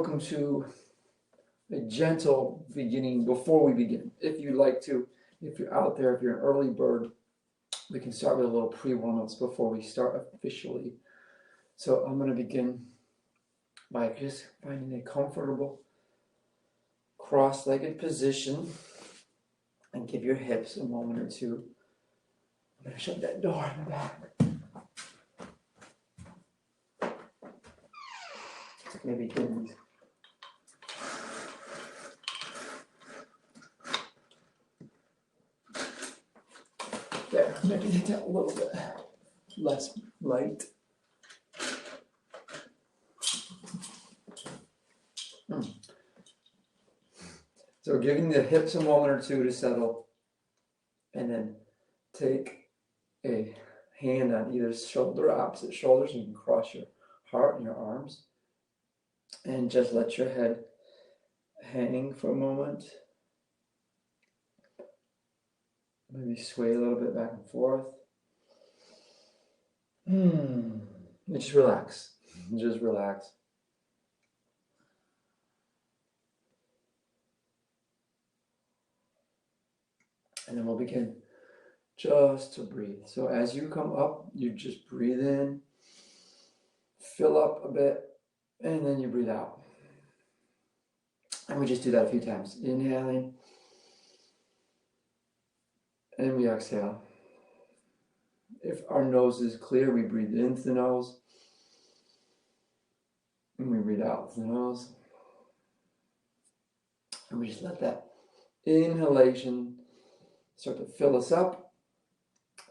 welcome to a gentle beginning before we begin. If you'd like to, if you're out there, if you're an early bird, we can start with a little pre-warm-ups before we start officially. So I'm going to begin by just finding a comfortable cross-legged position and give your hips a moment or two. I'm going to shut that door in the back. Maybe begin. There, maybe get that a little bit less light. So giving the hips a moment or two to settle, and then take a hand on either shoulder, opposite shoulders. You can cross your heart and your arms, and just let your head hang for a moment. Maybe sway a little bit back and forth. And just relax. Just relax. And then we'll begin just to breathe. So as you come up, you just breathe in, fill up a bit, and then you breathe out. And we just do that a few times. Inhaling. And we exhale. If our nose is clear, we breathe in through the nose. And we breathe out through the nose. And we just let that inhalation start to fill us up,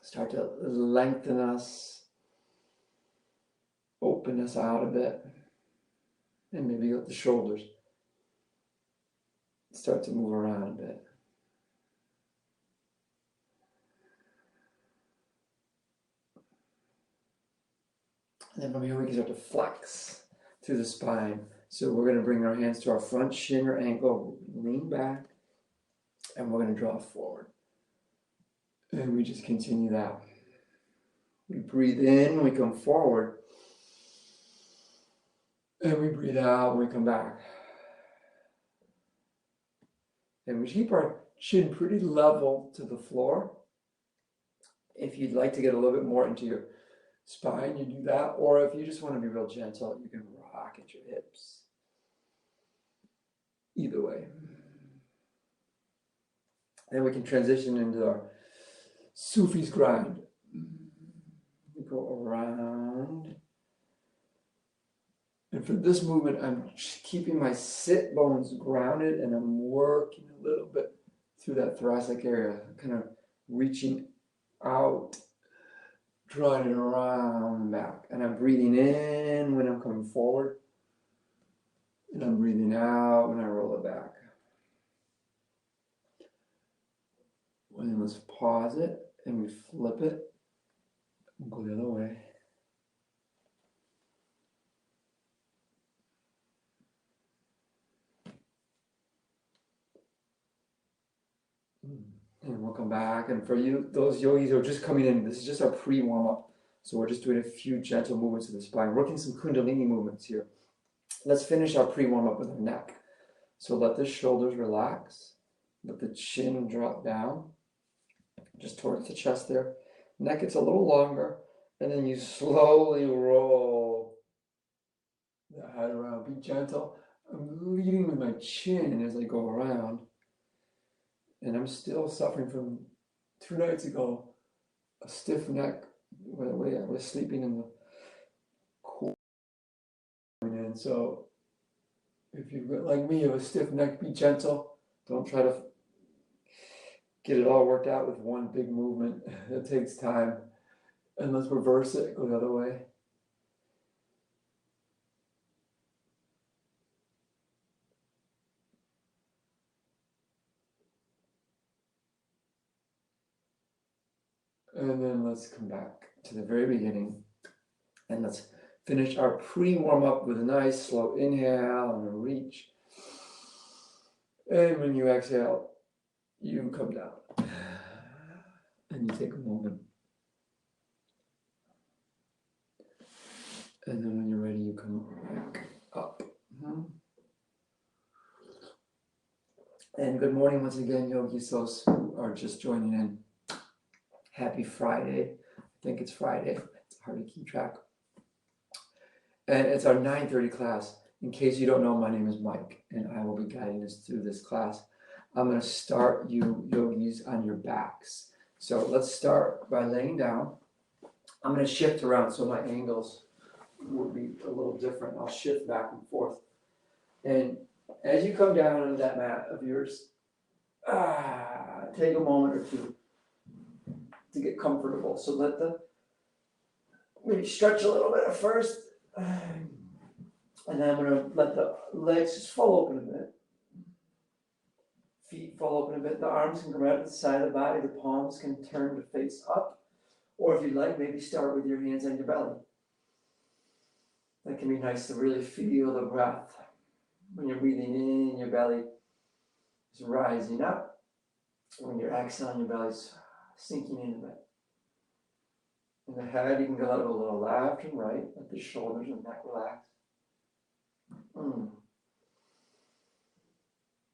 start to lengthen us, open us out a bit. And maybe let the shoulders start to move around a bit. And then from here we can start to flex through the spine. So we're going to bring our hands to our front shin or ankle, lean back, and we're going to draw forward. And we just continue that. We breathe in when we come forward. And we breathe out when we come back. And we keep our chin pretty level to the floor. If you'd like to get a little bit more into your spine, you do that. Or if you just want to be real gentle, you can rock at your hips. Either way. Then we can transition into our Sufi's grind. We go around. And for this movement, I'm just keeping my sit bones grounded, and I'm working a little bit through that thoracic area, kind of reaching out, drawing it around and back. And I'm breathing in when I'm coming forward, and I'm breathing out when I roll it back. And then let's pause it, and we flip it, and go the other way. And we'll come back. And for you, those yogis who are just coming in, this is just our pre-warm-up. So we're just doing a few gentle movements of the spine, working some Kundalini movements here. Let's finish our pre-warm-up with our neck. So let the shoulders relax. Let the chin drop down, just towards the chest there. Neck gets a little longer. And then you slowly roll the head around. Be gentle. I'm leading with my chin as I go around. And I'm still suffering from 2 nights ago, a stiff neck, the way I was sleeping in the cool. And so if you've got, like me, you have a stiff neck, be gentle. Don't try to get it all worked out with one big movement. It takes time. And let's reverse it, go the other way. And then let's come back to the very beginning. And let's finish our pre-warm-up with a nice slow inhale and a reach. And when you exhale, you come down. And you take a moment. And then when you're ready, you come back up. And good morning once again, yogis, those who are just joining in. Happy Friday. I think it's Friday. It's hard to keep track. And it's our 9:30 class. In case you don't know, my name is Mike, and I will be guiding us through this class. I'm going to start you yogis on your backs. So let's start by laying down. I'm going to shift around so my angles will be a little different. I'll shift back and forth. And as you come down on that mat of yours, take a moment or two to get comfortable. So maybe stretch a little bit at first. And then I'm going to let the legs just fall open a bit. Feet fall open a bit. The arms can come out to the side of the body. The palms can turn to face up. Or if you'd like, maybe start with your hands on your belly. That can be nice to really feel the breath. When you're breathing in, your belly is rising up. When you're exhaling, your belly's sinking in a bit. In the head, you can go a little left and right. Let the shoulders and neck relax.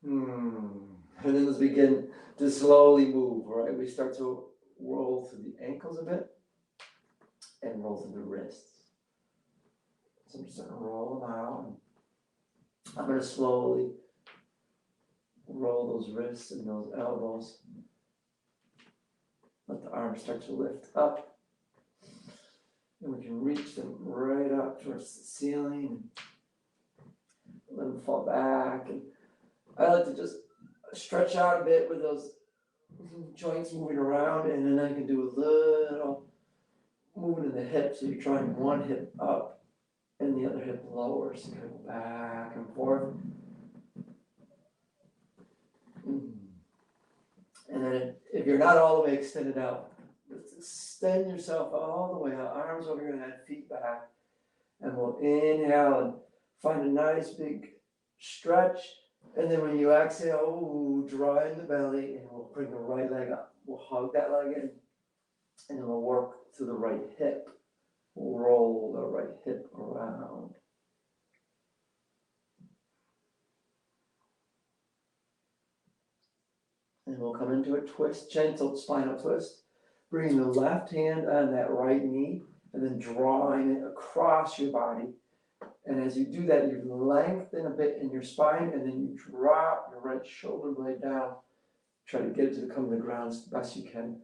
And then let's begin to slowly move, all right? We start to roll through the ankles a bit and roll through the wrists. So I'm just going to roll them out. I'm going to slowly roll those wrists and those elbows. Let the arms start to lift up. And we can reach them right up towards the ceiling. Let them fall back. And I like to just stretch out a bit with those joints moving around, and then I can do a little movement in the hip. So you're trying one hip up and the other hip lower. So you go back and forth. And then if you're not all the way extended out, just extend yourself all the way out, arms over your head, feet back. And we'll inhale and find a nice big stretch. And then when you exhale, draw in the belly, and we'll bring the right leg up. We'll hug that leg in, and then we'll work to the right hip. We'll roll the right hip around. And we'll come into a twist, gentle spinal twist. Bringing the left hand on that right knee, and then drawing it across your body. And as you do that, you lengthen a bit in your spine, and then you drop your right shoulder blade down. Try to get it to come to the ground as best you can.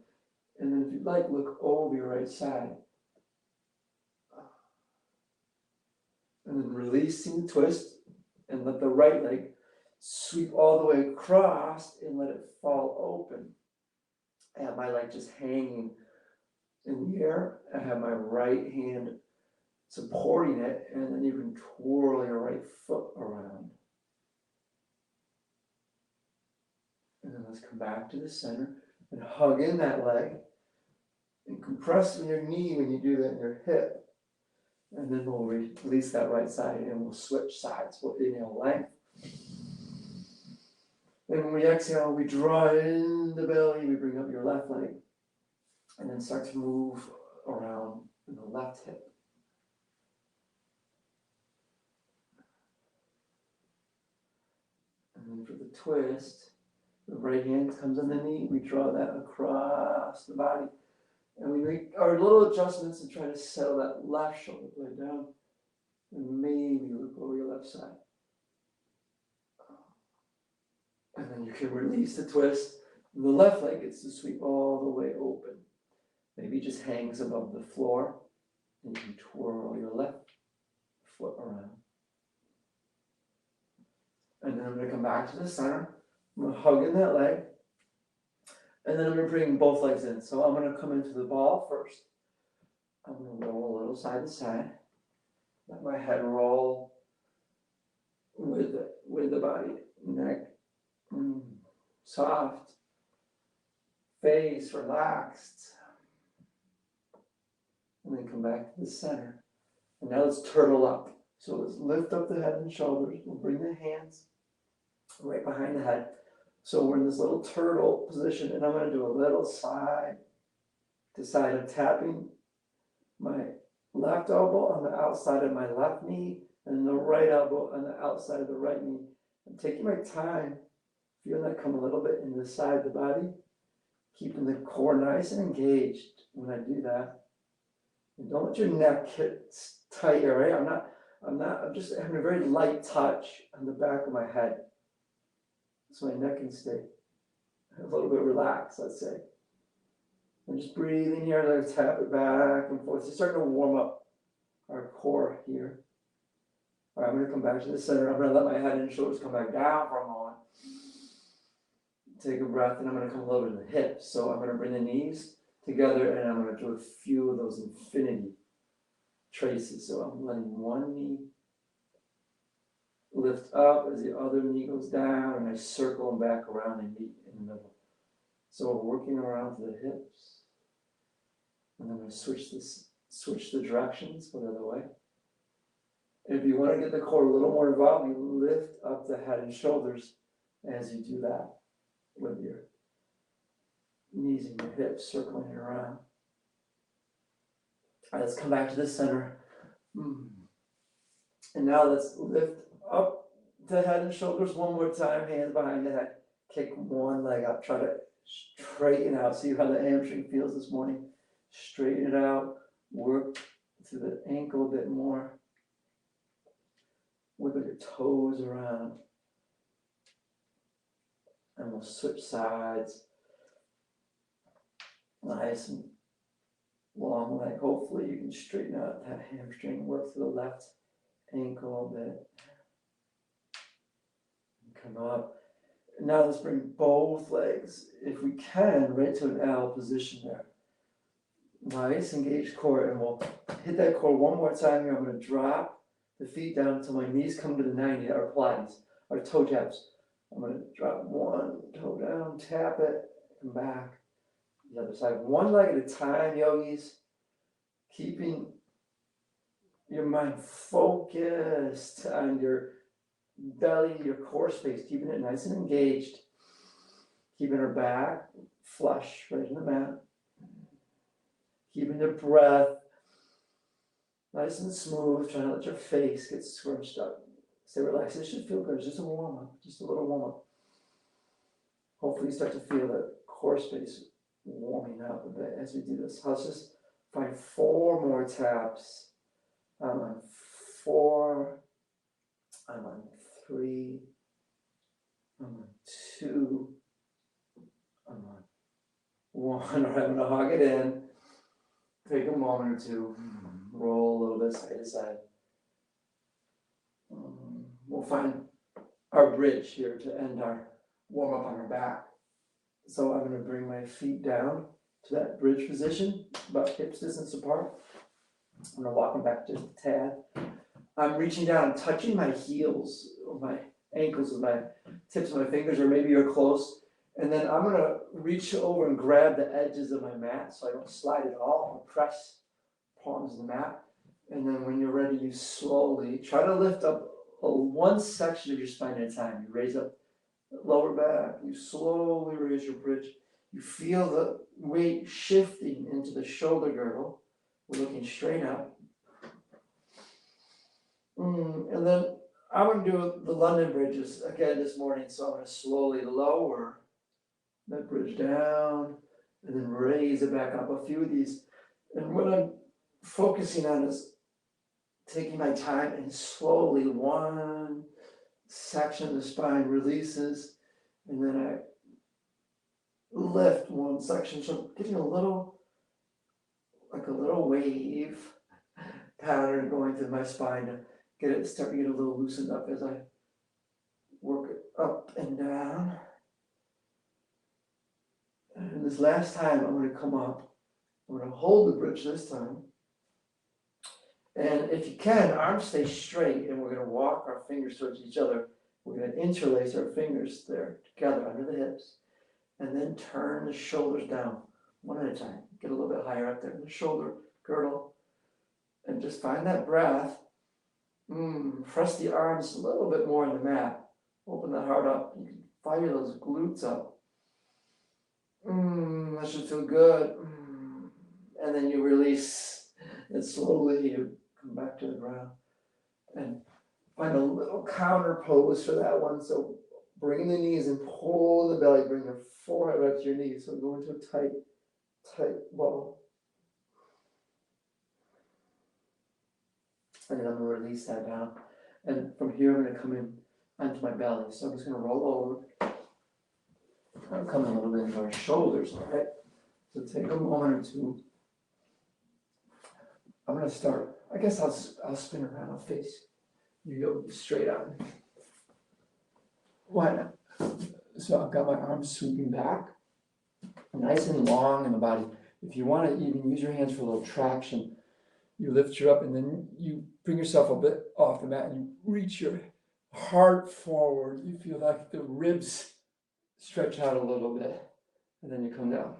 And then if you'd like, look over your right side. And then releasing the twist, and let the right leg sweep all the way across and let it fall open. I have my leg just hanging in the air. I have my right hand supporting it, and then you can twirl your right foot around. And then let's come back to the center and hug in that leg and compress in your knee when you do that in your hip. And then we'll release that right side and we'll switch sides. We'll inhale length. And when we exhale, we draw in the belly, we bring up your left leg, and then start to move around in the left hip. And then for the twist, the right hand comes on the knee, we draw that across the body. And we make our little adjustments and try to settle that left shoulder blade down. And maybe look over your left side. And then you can release the twist. And the left leg gets to sweep all the way open. Maybe just hangs above the floor. And you can twirl your left foot around. And then I'm going to come back to the center. I'm going to hug in that leg. And then I'm going to bring both legs in. So I'm going to come into the ball first. I'm going to roll a little side to side. Let my head roll with the body. Neck soft. Face relaxed. And then come back to the center. And now let's turtle up. So let's lift up the head and shoulders. We'll bring the hands right behind the head. So we're in this little turtle position, and I'm going to do a little side to side. I'm tapping my left elbow on the outside of my left knee, and the right elbow on the outside of the right knee. I'm taking my time Feel that come a little bit into the side of the body, keeping the core nice and engaged when I do that. And don't let your neck get tight, all right? I'm just having a very light touch on the back of my head. So my neck can stay a little bit relaxed, let's say. And just breathing here, let's tap it back and forth. It's starting to warm up our core here. All right, I'm gonna come back to the center. I'm gonna let my head and shoulders come back down for a moment. Take a breath, and I'm gonna come a little bit to the hips. So I'm gonna bring the knees together, and I'm gonna do a few of those infinity traces. So I'm letting one knee lift up as the other knee goes down, and I circle them back around and meet in the middle. So we're working around to the hips, and I'm going to switch the directions, go the other way. And if you want to get the core a little more involved, you lift up the head and shoulders as you do that with your knees and your hips circling it around. All right, let's come back to the center. And now let's lift up the head and shoulders one more time, hands behind the head. Kick one leg up, try to straighten out. See how the hamstring feels this morning. Straighten it out, work through the ankle a bit more. Wiggle your toes around. And we'll switch sides. Nice and long leg. Hopefully you can straighten out that hamstring, work through the left ankle a bit. Come up. Now let's bring both legs, if we can, right to an L position there. Nice, engaged core, and we'll hit that core one more time here. I'm going to drop the feet down until my knees come to the 90, our Pilates, our toe taps. I'm going to drop one toe down, tap it, come back. The other side, one leg at a time, yogis. Keeping your mind focused on your belly, your core space, keeping it nice and engaged, keeping her back flush right in the mat, keeping the breath nice and smooth, trying to let your face get scrunched up. Stay relaxed. This should feel good. It's just a warm up, just a little warm up. Hopefully you start to feel the core space warming up a bit as we do this. Let's just find 4 more taps. I'm on 4. I'm on 3, I'm on 2, I'm on 1. All right, I'm going to hug it in. Take a moment or two. Roll a little bit side to side. We'll find our bridge here to end our warm up on our back. So I'm going to bring my feet down to that bridge position, about hips distance apart. I'm going to walk them back just a tad. I'm reaching down and touching my heels, or my ankles with my tips of my fingers, or maybe you're close. And then I'm going to reach over and grab the edges of my mat so I don't slide at all. I'll press palms of the mat. And then when you're ready, you slowly try to lift up one section of your spine at a time. You raise up the lower back. You slowly raise your bridge. You feel the weight shifting into the shoulder girdle. We're looking straight up. And then I'm going to do the London bridges again this morning. So I'm going to slowly lower that bridge down and then raise it back up. A few of these. And what I'm focusing on is taking my time and slowly one section of the spine releases. And then I lift one section. So getting a little wave pattern going through my spine to start to get a little loosened up as I work it up and down. And this last time, I'm going to come up. I'm going to hold the bridge this time. And if you can, arms stay straight, and we're going to walk our fingers towards each other. We're going to interlace our fingers there together under the hips, and then turn the shoulders down one at a time. Get a little bit higher up there in the shoulder girdle, and just find that breath. Press the arms a little bit more on the mat. Open the heart up. You can fire those glutes up. That should feel good. And then you release, and slowly you come back to the ground. And find a little counter pose for that one. So Bring the knees and pull the belly. Bring your forehead right to your knees. So go into a tight, tight ball. And then I'm going to release that down. And from here, I'm going to come in onto my belly. So I'm just going to roll over. I'm coming a little bit into our shoulders, all right? So take a moment or two. I'm going to start. I guess I'll spin around. I'll face you. Go straight on. Why not? So I've got my arms sweeping back, nice and long in the body. If you want to even use your hands for a little traction, you lift you up and then you bring yourself a bit off the mat and you reach your heart forward. You feel like the ribs stretch out a little bit, and then you come down.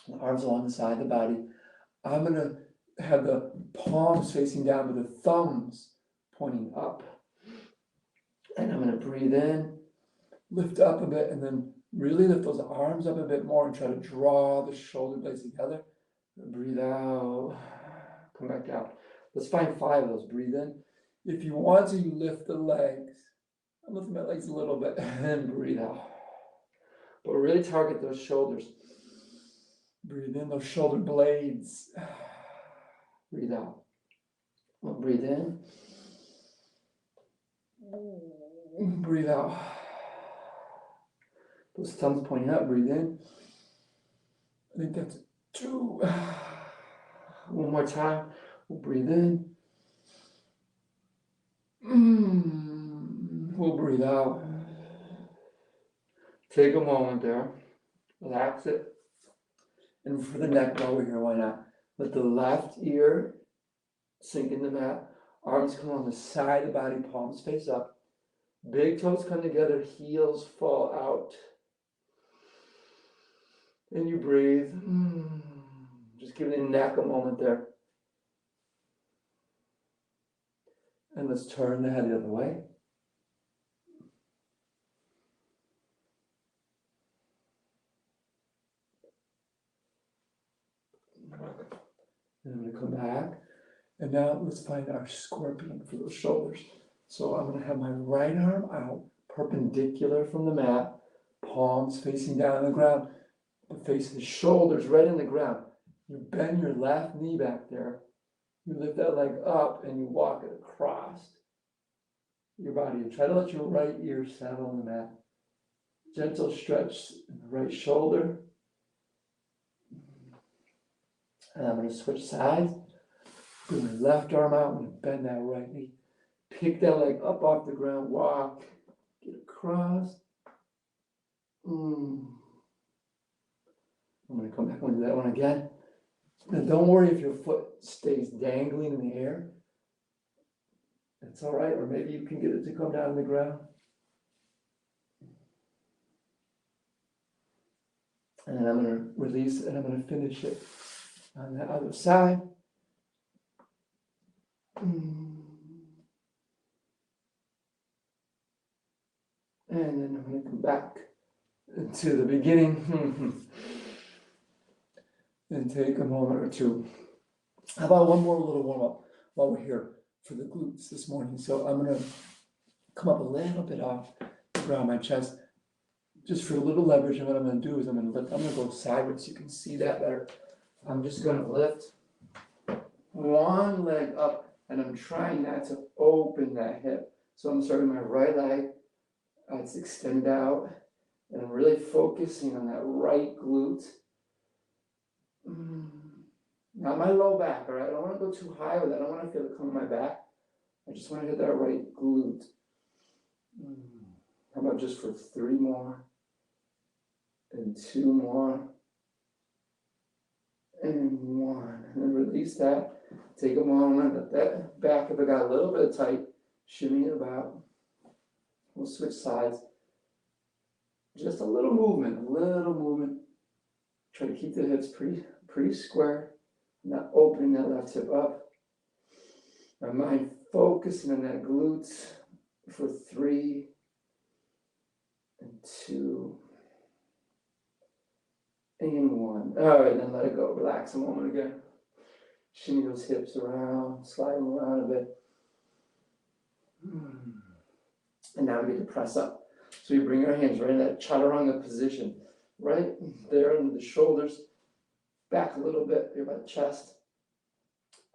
The arms along the side of the body. I'm going to have the palms facing down with the thumbs pointing up. And I'm going to breathe in, lift up a bit, and then really lift those arms up a bit more and try to draw the shoulder blades together. Breathe out, come back down. Let's find 5 of those. Breathe in. If you want to, you lift the legs. I'm lifting my legs a little bit, and then breathe out. But really target those shoulders. Breathe in those shoulder blades. Breathe out. Well, breathe in. Breathe out. Those thumbs pointing up. Breathe in. I think that's 2. One more time. We'll breathe in. We'll breathe out. Take a moment there. Relax it. And for the neck while we're here, why not? Let the left ear sink in the mat. Arms come on the side of the body, palms face up. Big toes come together, heels fall out. And you breathe. Just give the neck a moment there. And let's turn the head the other way. And I'm going to come back. And now let's find our scorpion for those shoulders. So I'm going to have my right arm out, perpendicular from the mat, palms facing down on the ground, the face of the shoulders right in the ground. You bend your left knee back there. You lift that leg up and you walk it across your body. And try to let your right ear settle on the mat. Gentle stretch in the right shoulder. And I'm going to switch sides. Bring my left arm out. I'm going to bend that right knee. Pick that leg up off the ground. Walk. Get across. I'm going to come back and do that one again. Now don't worry if your foot stays dangling in the air. That's all right. Or maybe you can get it to come down on the ground. And then I'm going to release it and I'm going to finish it on the other side. And then I'm going to come back to the beginning and take a moment or two. How about one more little warm up while we're here for the glutes this morning? So I'm going to come up a little bit off the ground, my chest, just for a little leverage. And what I'm going to do is I'm going to go sideways so you can see that better. I'm just going to lift one leg up and I'm trying not to open that hip. So I'm starting my right leg. It's extended out and I'm really focusing on that right glute. Not my low back, all right? I don't want to go too high with it. I don't want to feel it come in my back. I just want to hit that right glute. How about just for 3 more? And 2 more. And 1. And then release that. Take a moment. Let that back, if it got a little bit tight, shimmy it about. We'll switch sides. Just a little movement. Try to keep the hips pretty square. Not opening that left hip up. My mind focusing on that glutes for 3 and 2 and 1. All right, then let it go. Relax a moment again. Shimmy those hips around, slide them around a bit. And now we get to press up. So So we bring our hands right in that chaturanga position, right there under the shoulders, back a little bit here by the chest.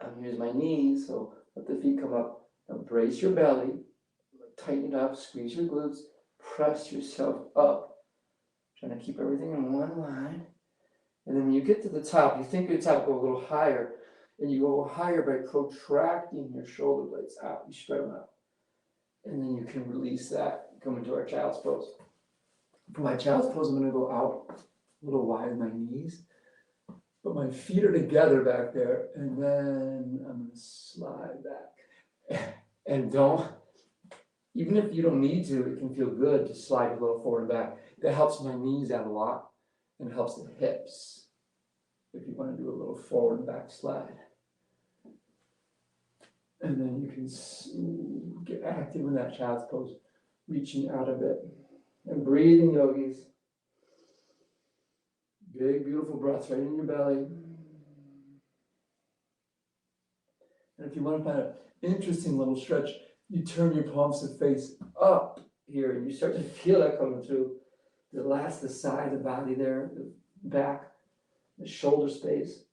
And here's my knees, so let the feet come up. Now brace your belly, tighten it up, squeeze your glutes, press yourself up. Trying to keep everything in one line. And then when you get to the top, you think your top, go a little higher. And you go higher by protracting your shoulder blades out. You spread them out. And then you can release that, come into our child's pose. For my child's pose, I'm going to go out a little wide in my knees. But my feet are together back there. And then I'm going to slide back. And don't, even if you don't need to, it can feel good to slide a little forward and back. That helps my knees out a lot and helps the hips if you want to do a little forward and back slide. And then you can get active in that child's pose, reaching out a bit. And breathing, yogis. Big, beautiful breaths right in your belly. And if you want to find an interesting little stretch, you turn your palms to face up here, and you start to feel that coming through. Relax the side of the body there, the back, the shoulder space.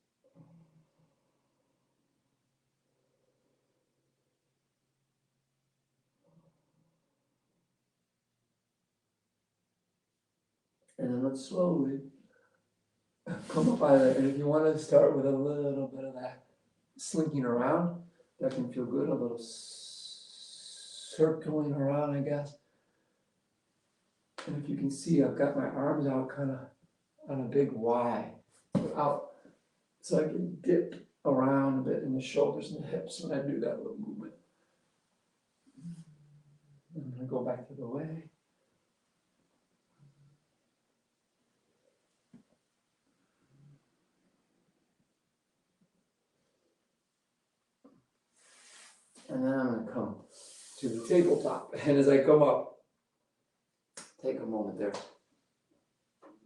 And then let's slowly come up out of there. And if you want to start with a little bit of that slinking around, that can feel good, a little circling around, I guess. And if you can see, I've got my arms out kind of on a big Y, out, so I can dip around a bit in the shoulders and the hips when I do that little movement. I'm going to go back to the way. And then I'm going to come to the tabletop. And as I come up, take a moment there.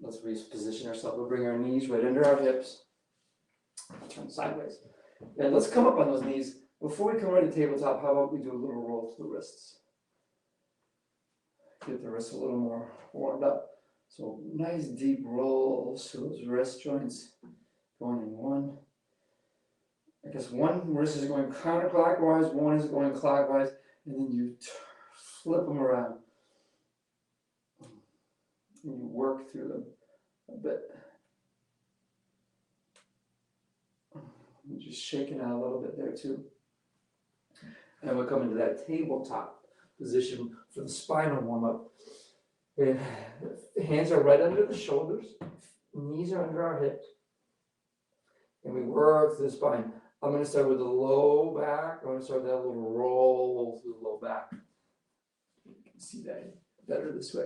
Let's reposition ourselves. We'll bring our knees right under our hips. Turn sideways. And let's come up on those knees. Before we come right to the tabletop, how about we do a little roll to the wrists? Get the wrists a little more warmed up. So nice deep rolls to those wrist joints. Going in one. I guess one wrist is going counterclockwise, one is going clockwise, and then you flip them around. And you work through them a bit. And just shaking out a little bit there too. And we'll come into that tabletop position for the spinal warm-up. And hands are right under the shoulders, knees are under our hips. And we work through the spine. I'm going to start with the low back. I'm going to start with that little roll through the low back. You can see that better this way.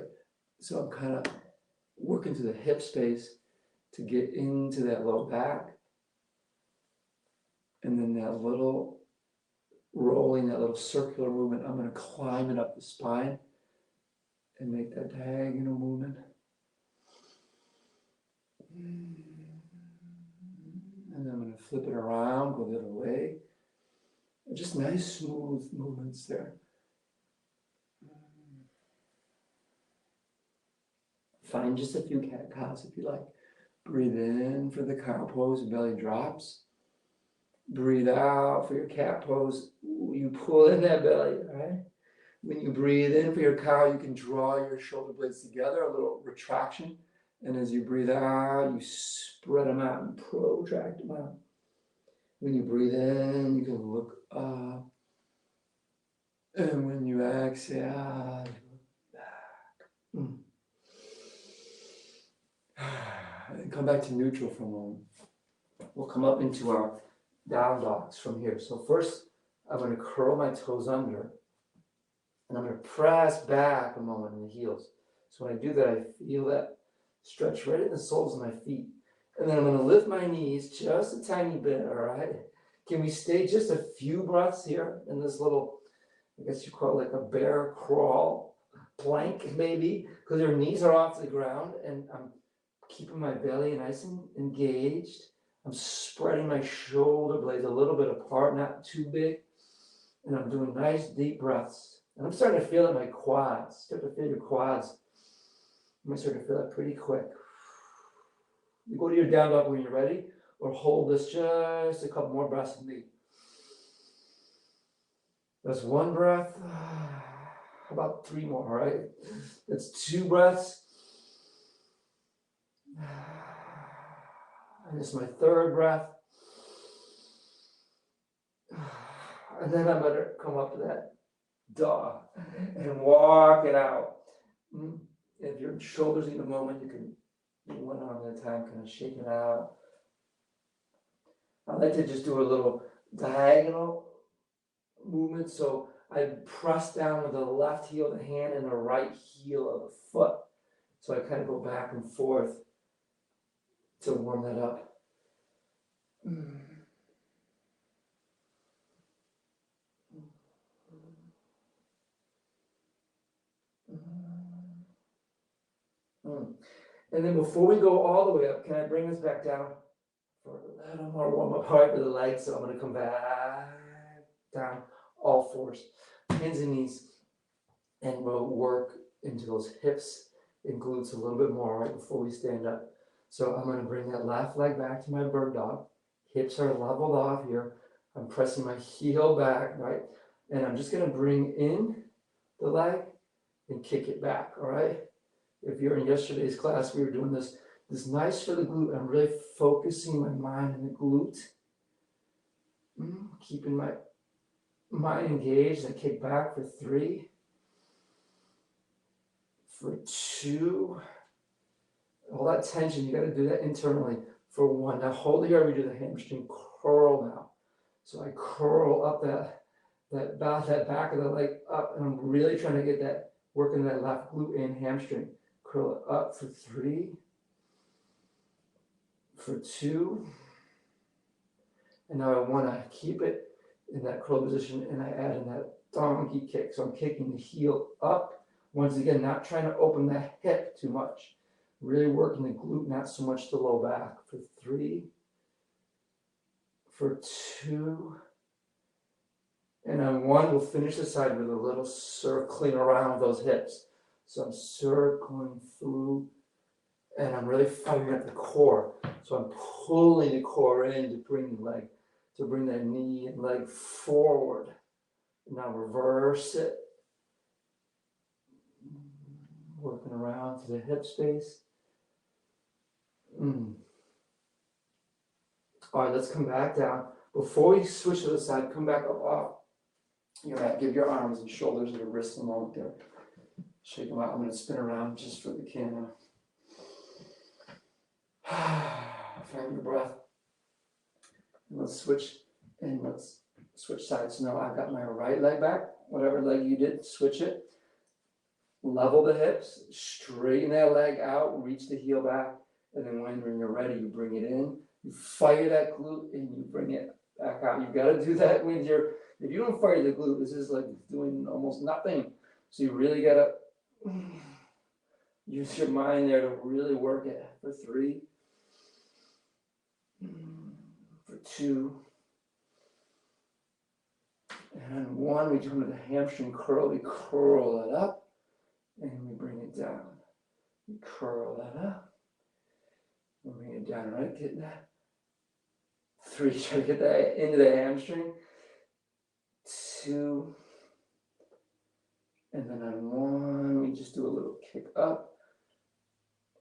So I'm kind of working through the hip space to get into that low back. And then that little rolling, that little circular movement, I'm going to climb it up the spine and make that diagonal movement. And then I'm going to flip it around, go the other way. And just nice, smooth movements there. Find just a few cat-cows if you like. Breathe in for the cow pose, belly drops. Breathe out for your cat pose. Ooh, you pull in that belly, right? When you breathe in for your cow, you can draw your shoulder blades together, a little retraction. And as you breathe out, you spread them out and protract them out. When you breathe in, you can look up. And when you exhale, you look back. And come back to neutral for a moment. We'll come up into our down dogs from here. So first, I'm going to curl my toes under. And I'm going to press back a moment in the heels. So when I do that, I feel that stretch right in the soles of my feet. And then I'm going to lift my knees just a tiny bit, all right? Can we stay just a few breaths here in this little, I guess you call it like a bear crawl, plank maybe, because your knees are off the ground and I'm keeping my belly nice and engaged. I'm spreading my shoulder blades a little bit apart, not too big. And I'm doing nice deep breaths. And I'm starting to feel it in my quads. Start to feel your quads You might start to feel that pretty quick. You go to your down dog when you're ready, or hold this just a couple more breaths with me. That's one breath. About 3 more, all right? That's 2 breaths. And this is my 3rd breath. And then I'm going to come up to that dog and walk it out. If your shoulders need a moment, you can do one arm at a time, kind of shake it out. I like to just do a little diagonal movement. So I press down with the left heel of the hand and the right heel of the foot. So I kind of go back and forth to warm that up. And then before we go all the way up, can I bring us back down for a little more warm up? All right, for the legs. So I'm going to come back down, all fours, hands and knees, and we'll work into those hips and glutes a little bit more right before we stand up. So I'm going to bring that left leg back to my bird dog. Hips are leveled off here. I'm pressing my heel back, right? And I'm just going to bring in the leg and kick it back, all right? If you're in yesterday's class, we were doing this. This is nice for the glute. I'm really focusing my mind on the glute. Keeping my mind engaged. I kick back for 3. For 2. All that tension, you got to do that internally. For 1. Now hold here, we do the hamstring curl now. So I curl up that back of the leg up, and I'm really trying to get that, working that left glute and hamstring. Curl it up for 3. For 2. And now I want to keep it in that curl position, and I add in that donkey kick. So I'm kicking the heel up. Once again, not trying to open that hip too much. Really working the glute, not so much the low back. For 3. For 2. And on 1, we'll finish the side with a little circling around those hips. So I'm circling through, and I'm really firing at the core. So I'm pulling the core in to bring the leg, to bring that knee and leg forward. Now reverse it. Working around to the hip space. All right, let's come back down. Before we switch to the side, come back up off your mat. Give your arms and shoulders and your wrists a moment there. Shake them out. I'm going to spin around just for the camera. Find your breath. And let's switch sides. Now I've got my right leg back. Whatever leg you did, switch it. Level the hips. Straighten that leg out. Reach the heel back. And then when you're ready, you bring it in. You fire that glute and you bring it back out. You've got to do that when if you don't fire the glute, this is like doing almost nothing. So you really got to use your mind there to really work it. For 3. For 2. And on 1, we come to the hamstring curl. We curl it up and we bring it down. We curl that up. We bring it down, right? Get that. 3, try to get that into the hamstring. 2. And then on 1, we just do a little kick up.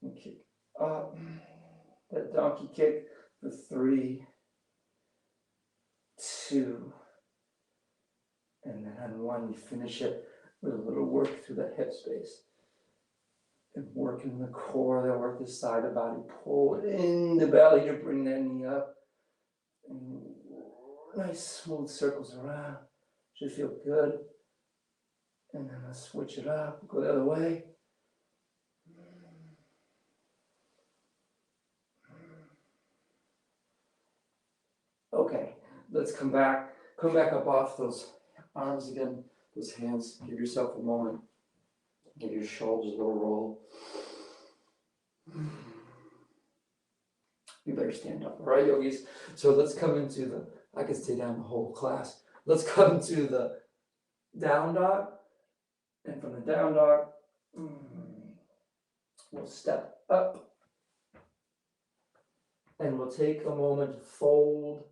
And kick up. That donkey kick for 3. 2. And then on 1, we finish it with a little work through the hip space. And working the core, then work the side of the body. Pull it in the belly to bring that knee up. And nice smooth circles around. Should feel good. And then let's switch it up. Go the other way. Okay, let's come back. Come back up off those arms again, those hands. Give yourself a moment. Give your shoulders a little roll. You better stand up, all right, yogis? So let's come into the, I could stay down the whole class. Let's come to the down dog. And from the down dog, We'll step up. And we'll take a moment to fold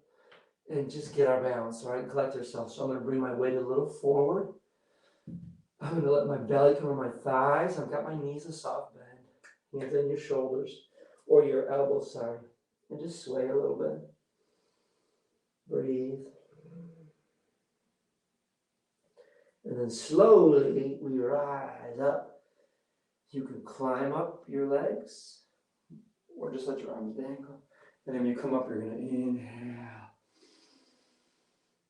and just get our balance, all right? Collect ourselves. So I'm going to bring my weight a little forward. I'm going to let my belly come on my thighs. I've got my knees a soft bend. Hands on your shoulders or your elbows, sorry. And just sway a little bit. Breathe. And then slowly we rise up. You can climb up your legs or just let your arms dangle. And then when you come up, you're going to inhale.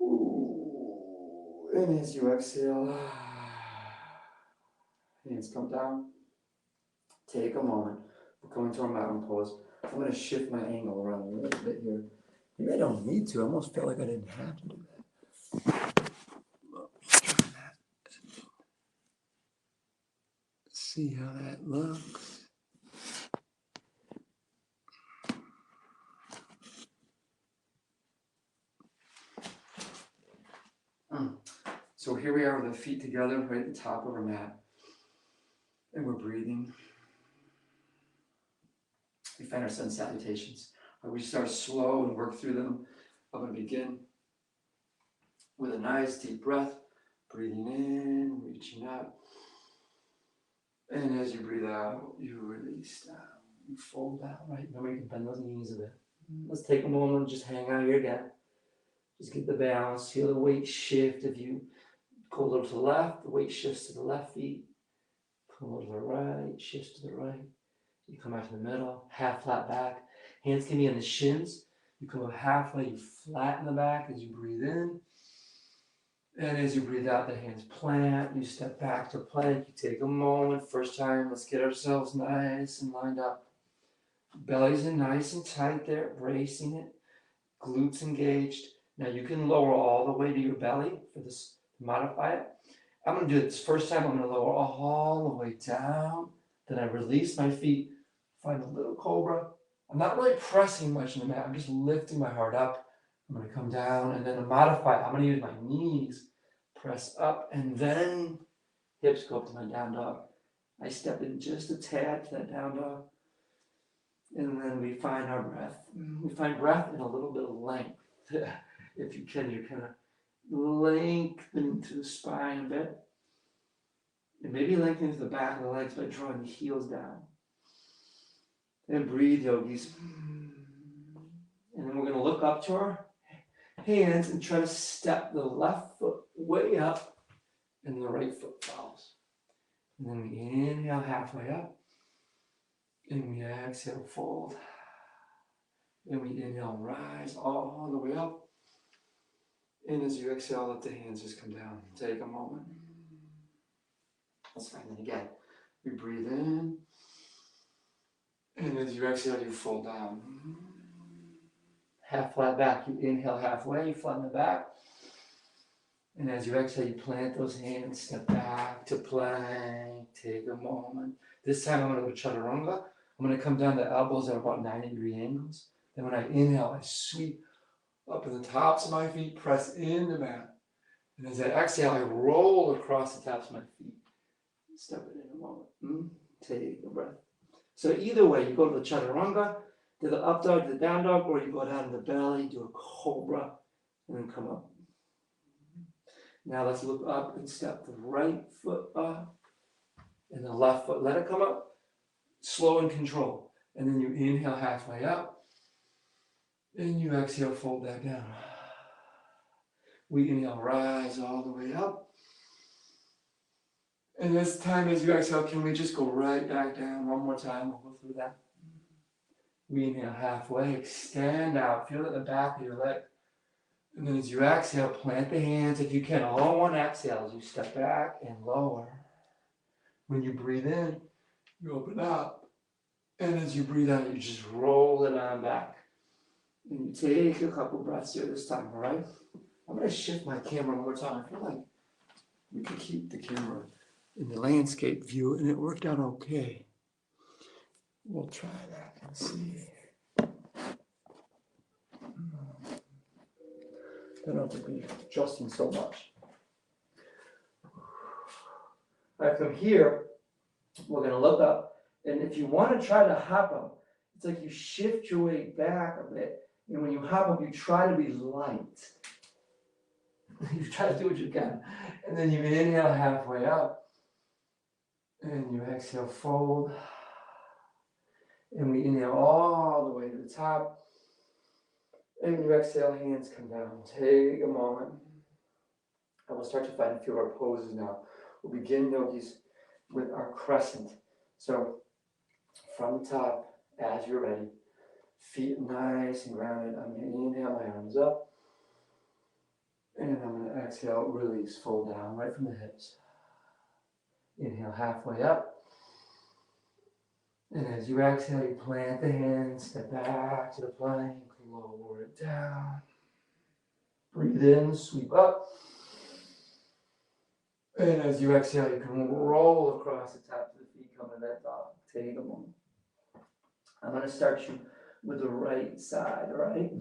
Ooh. And as you exhale, hands come down. Take a moment. We're going to our mountain pose. I'm going to shift my angle around a little bit here. Maybe I don't need to. I almost felt like I didn't have to do that. See how that looks. So here we are with the feet together right at the top of our mat. And we're breathing. We find our sun salutations. We start slow and work through them. I'm going to begin with a nice deep breath. Breathing in, reaching up. And as you breathe out, you release down. You fold down, right? Remember, you can bend those knees a bit. Let's take a moment, just hang out here again. Just get the balance. Feel the weight shift. If you go a little to the left, the weight shifts to the left feet. Pull a little to the right, shifts to the right. You come back to the middle, half flat back. Hands can be on the shins. You come up halfway, you flatten the back as you breathe in. And as you breathe out, the hands plant. You step back to plank. You take a moment. First time, let's get ourselves nice and lined up. Belly's in nice and tight there, bracing it. Glutes engaged. Now you can lower all the way to your belly for this, modify it. I'm going to do this first time. I'm going to lower all the way down. Then I release my feet, find a little cobra. I'm not really pressing much on the mat. I'm just lifting my heart up. I'm going to come down and then to modify, I'm going to use my knees, press up, and then hips go up to my down dog. I step in just a tad to that down dog. And then we find our breath. We find breath in a little bit of length. If you can, you're kind of lengthening to the spine a bit. And maybe lengthening to the back of the legs by drawing the heels down. And breathe, yogis. And then we're going to look up to our hands and try to step the left foot way up and the right foot follows. And then we inhale halfway up. And we exhale, fold. And we inhale, rise all the way up. And as you exhale, let the hands just come down. Take a moment. Let's find it again. We breathe in. And as you exhale, you fold down. Half flat back. You inhale halfway, you flatten the back. And as you exhale, you plant those hands, step back to plank. Take a moment. This time I'm going to go chaturanga. I'm going to come down the elbows at about 90-degree angles. Then when I inhale, I sweep up in the tops of my feet, press in the mat. And as I exhale, I roll across the tops of my feet. Step it in a moment. Take a breath. So either way, you go to the chaturanga, to the up dog, to the down dog, or you go down to the belly, do a cobra, and then come up. Now let's look up and step the right foot up and the left foot. Let it come up. Slow and control. And then you inhale halfway up. And you exhale, fold back down. We inhale, rise all the way up. And this time as you exhale, can we just go right back down one more time? We'll go through that. We inhale halfway, extend out. Feel it at the back of your leg. And then as you exhale, plant the hands. If you can, all one exhale as you step back and lower. When you breathe in, you open up. And as you breathe out, you just roll it on back. And you take a couple breaths here this time, all right? I'm going to shift my camera one more time. I feel like we could keep the camera in the landscape view, and it worked out okay. We'll try that and see. I don't have to be adjusting so much. All right, from here, we're going to look up And if you want to try to hop up, it's like you shift your weight back a bit. And when you hop up, you try to be light. You try to do what you can. And then you inhale halfway up. And you exhale, fold. And we inhale all the way to the top. And when you exhale, hands come down. Take a moment. And we'll start to find a few of our poses now. We'll begin, yogis, with our crescent. So from the top, as you're ready, feet nice and grounded. I'm going to inhale, my arms up. And I'm going to exhale, release, fold down right from the hips. Inhale halfway up. And as you exhale, you plant the hands, step back to the plank, lower it down. Breathe in, sweep up. And as you exhale, you can roll across the top of the feet, come to that dog. Take a moment. I'm going to start you with the right side, all right?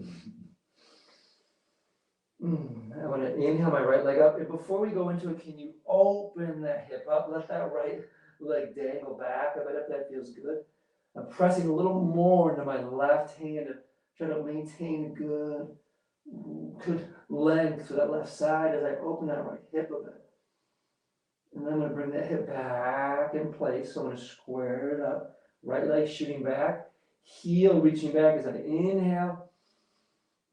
I want to inhale my right leg up. And before we go into it, can you open that hip up? Let that right leg dangle back a bit if that feels good. I'm pressing a little more into my left hand and trying to maintain good length to that left side as I open that right hip a bit. And then I'm going to bring that hip back in place. So I'm going to square it up. Right leg shooting back. Heel reaching back as I inhale.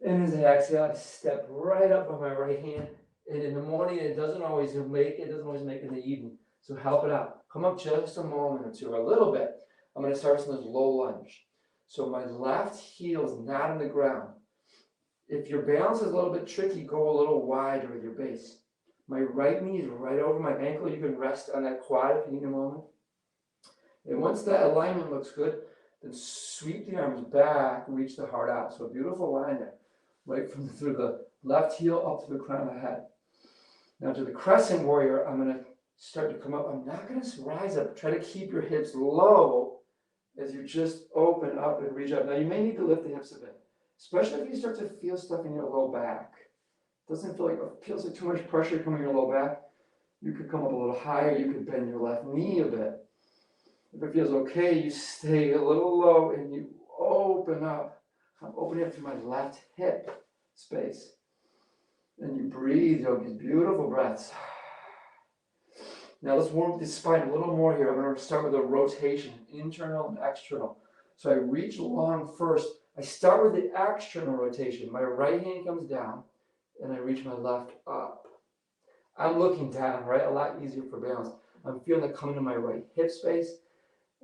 And as I exhale, I step right up on my right hand. And in the morning, it doesn't always make it in the evening. So help it out. Come up just a moment or two, or a little bit. I'm going to start with this low lunge. So my left heel is not on the ground. If your balance is a little bit tricky, go a little wider with your base. My right knee is right over my ankle. You can rest on that quad if you need a moment. And once that alignment looks good, then sweep the arms back, reach the heart out. So a beautiful line there, right from through the left heel up to the crown of the head. Now to the crescent warrior, I'm going to start to come up. I'm not going to rise up. Try to keep your hips low as you just open up and reach up. Now you may need to lift the hips a bit, especially if you start to feel stuff in your low back. Doesn't feel like it feels like too much pressure coming in your low back. You could come up a little higher. You could bend your left knee a bit. If it feels okay, you stay a little low and you open up. I'm opening up to my left hip space. And you breathe, yogis, beautiful breaths. Now let's warm up the spine a little more here. I'm going to start with a rotation, internal and external. So I reach long first. I start with the external rotation. My right hand comes down and I reach my left up. I'm looking down, right? A lot easier for balance. I'm feeling it coming to my right hip space.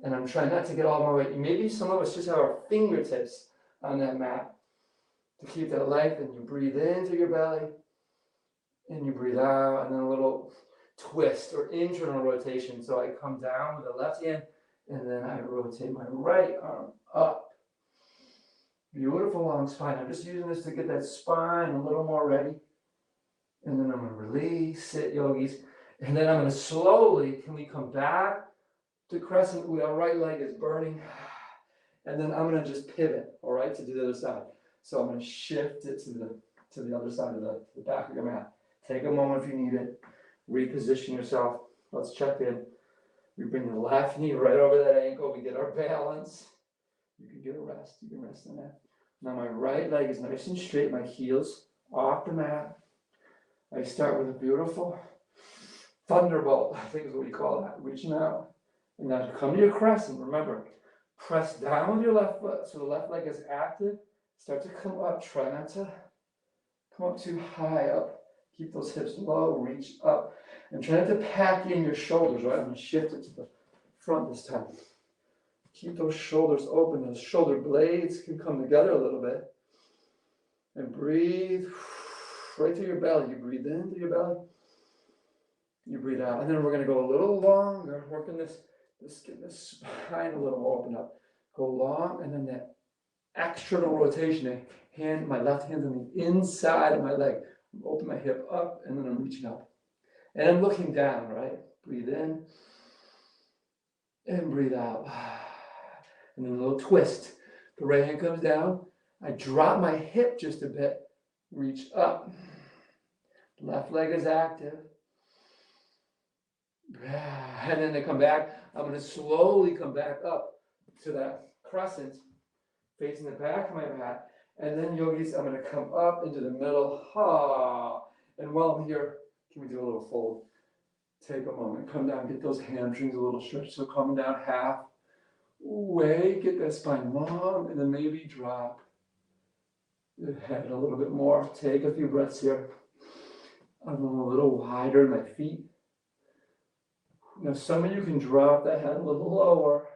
And I'm trying not to get all my weight. Maybe some of us just have our fingertips on that mat to keep that length. And you breathe into your belly. And you breathe out. And then a little twist or internal rotation. So I come down with the left hand. And then I rotate my right arm up. Beautiful long spine. I'm just using this to get that spine a little more ready. And then I'm going to release, sit, yogis. And then I'm going to slowly, can we come back to crescent? Our right leg is burning. And then I'm going to just pivot, all right, to the other side. So I'm going to shift it to the other side of the back of your mat. Take a moment if you need it. Reposition yourself. Let's check in. We bring the left knee right over that ankle. We get our balance. You can get a rest. You can rest on that. Now my right leg is nice and straight. My heels off the mat. I start with a beautiful thunderbolt, I think is what we call that, reaching out. And now to come to your crescent, remember, press down with your left foot so the left leg is active. Start to come up. Try not to come up too high up. Keep those hips low, reach up. And try not to pack in your shoulders, right? I'm going to shift it to the front this time. Keep those shoulders open. Those shoulder blades can come together a little bit. And breathe right through your belly. You breathe into your belly. You breathe out. And then we're going to go a little longer, working this spine a little more open up. Go long, and then that external rotation. My left hand's on the inside of my leg. Open my hip up, and then I'm reaching up. And I'm looking down, right? Breathe in. And breathe out. And then a little twist. The right hand comes down. I drop my hip just a bit. Reach up. Left leg is active. And then they come back. I'm going to slowly come back up to that crescent, facing the back of my mat. And then yogis, I'm going to come up into the middle. Ha. And while I'm here, can we do a little fold? Take a moment, come down, get those hamstrings a little stretched. So come down half way, get that spine long, and then maybe drop the head a little bit more. Take a few breaths here. I'm going a little wider in my feet. Now some of you can drop the head a little lower.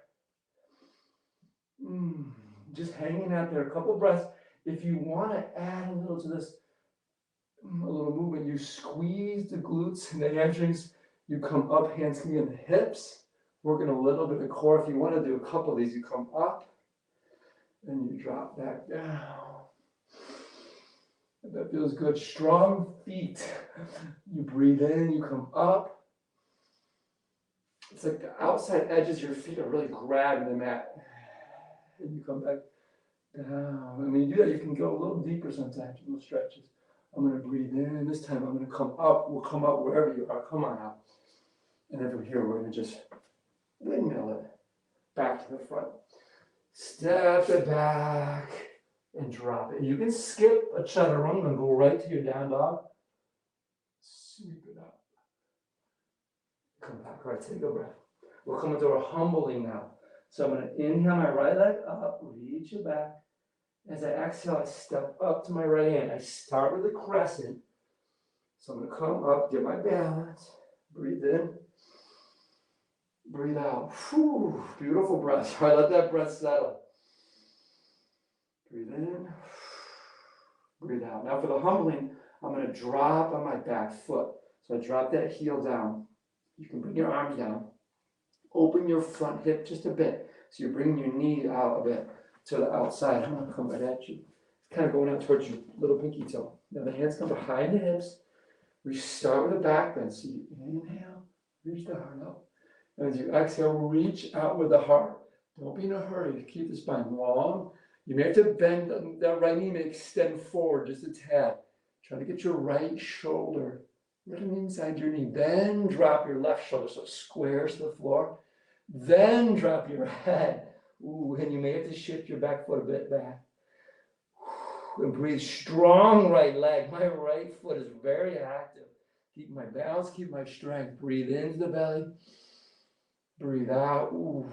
Just hanging out there, a couple breaths. If you want to add a little to this, a little movement, you squeeze the glutes and the hamstrings. You come up, hands can be on the hips. Working a little bit of the core. If you want to do a couple of these, you come up and you drop back down. If that feels good. Strong feet. You breathe in, you come up. It's like the outside edges of your feet are really grabbing the mat. And you come back down. And when you do that, you can go a little deeper sometimes, little stretches. I'm going to breathe in. This time I'm going to come up. We'll come up wherever you are. Come on out. And then from here, we're going to just windmill it back to the front. Step it back and drop it. You can skip a chaturanga and go right to your down dog. Sweep it up. Come back, right, take a breath. We'll come into our humbling now. So I'm going to inhale my right leg up, reach it back. As I exhale, I step up to my right hand. I start with a crescent. So I'm going to come up, get my balance, breathe in. Breathe out. Whew, beautiful breath. All right, let that breath settle. Breathe in. Breathe out. Now for the humbling, I'm going to drop on my back foot. So I drop that heel down. You can bring your arms down. Open your front hip just a bit. So you're bringing your knee out a bit to the outside. I'm going to come right at you. It's kind of going out towards your little pinky toe. Now the hands come behind the hips. We start with the back bend. So you inhale, reach the heart out. As you exhale, reach out with the heart. Don't be in a hurry. Keep the spine long. You may have to bend, that right knee may extend forward just a tad. Try to get your right shoulder right on the inside your knee. Then drop your left shoulder so it squares to the floor. Then drop your head. Ooh, and you may have to shift your back foot a bit back. And breathe. Strong right leg. My right foot is very active. Keep my balance, keep my strength. Breathe into the belly. Breathe out. Ooh.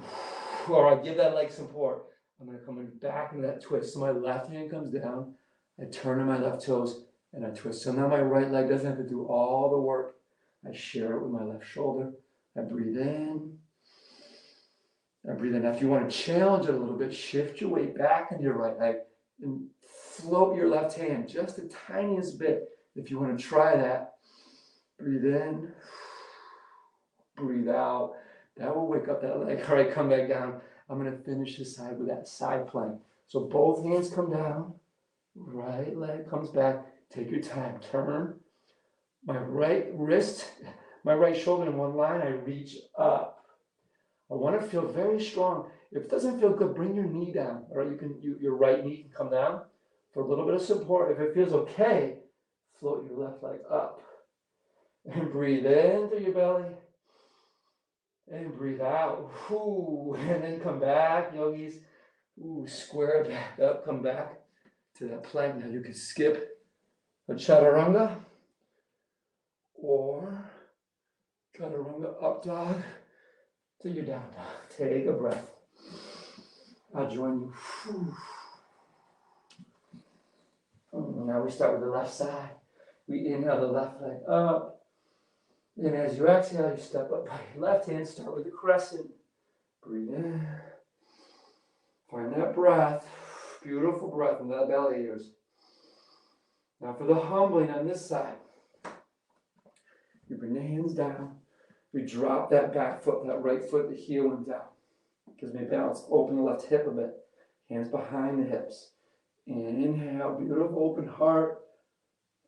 All right, give that leg support. I'm going to come back into that twist. So my left hand comes down. I turn on my left toes and I twist. So now my right leg doesn't have to do all the work. I share it with my left shoulder. I breathe in. I breathe in. Now, if you want to challenge it a little bit, shift your weight back into your right leg and float your left hand just the tiniest bit. If you want to try that, breathe in. Breathe out. That will wake up that leg. All right, come back down. I'm going to finish this side with that side plank. So both hands come down. Right leg comes back. Take your time. Turn. My right wrist, my right shoulder in one line. I reach up. I want to feel very strong. If it doesn't feel good, bring your knee down. All right, your right knee can come down for a little bit of support. If it feels okay, float your left leg up. And breathe in through your belly. And breathe out. Ooh, and then come back, yogis. Ooh, square back up, come back to that plank. Now you can skip a chaturanga or chaturanga up dog to your down dog. Take a breath. I'll join you. Now we start with the left side. We inhale the left leg up. And as you exhale, you step up by your left hand. Start with the crescent. Breathe in. Find that breath. Beautiful breath in the belly ears. Now for the humbling on this side. You bring the hands down. We drop that back foot, that right foot, the heel went down. Gives me a balance. Open the left hip a bit. Hands behind the hips. Inhale, beautiful open heart.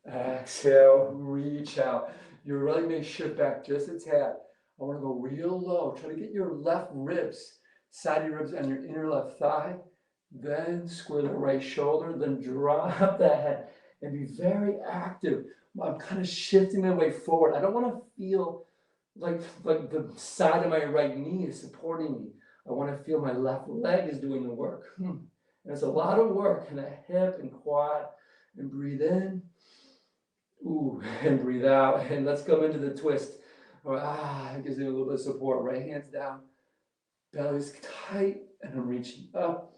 Exhale, reach out. Your right may shift back just a tad. I want to go real low. Try to get your left ribs, side of your ribs on your inner left thigh. Then square the right shoulder. Then drop that head and be very active. I'm kind of shifting my way forward. I don't want to feel like the side of my right knee is supporting me. I want to feel my left leg is doing the work. And it's a lot of work in the hip and quad. And breathe in. Ooh, and breathe out. And let's come into the twist. It gives you a little bit of support. Right hands down. Belly's tight. And I'm reaching up.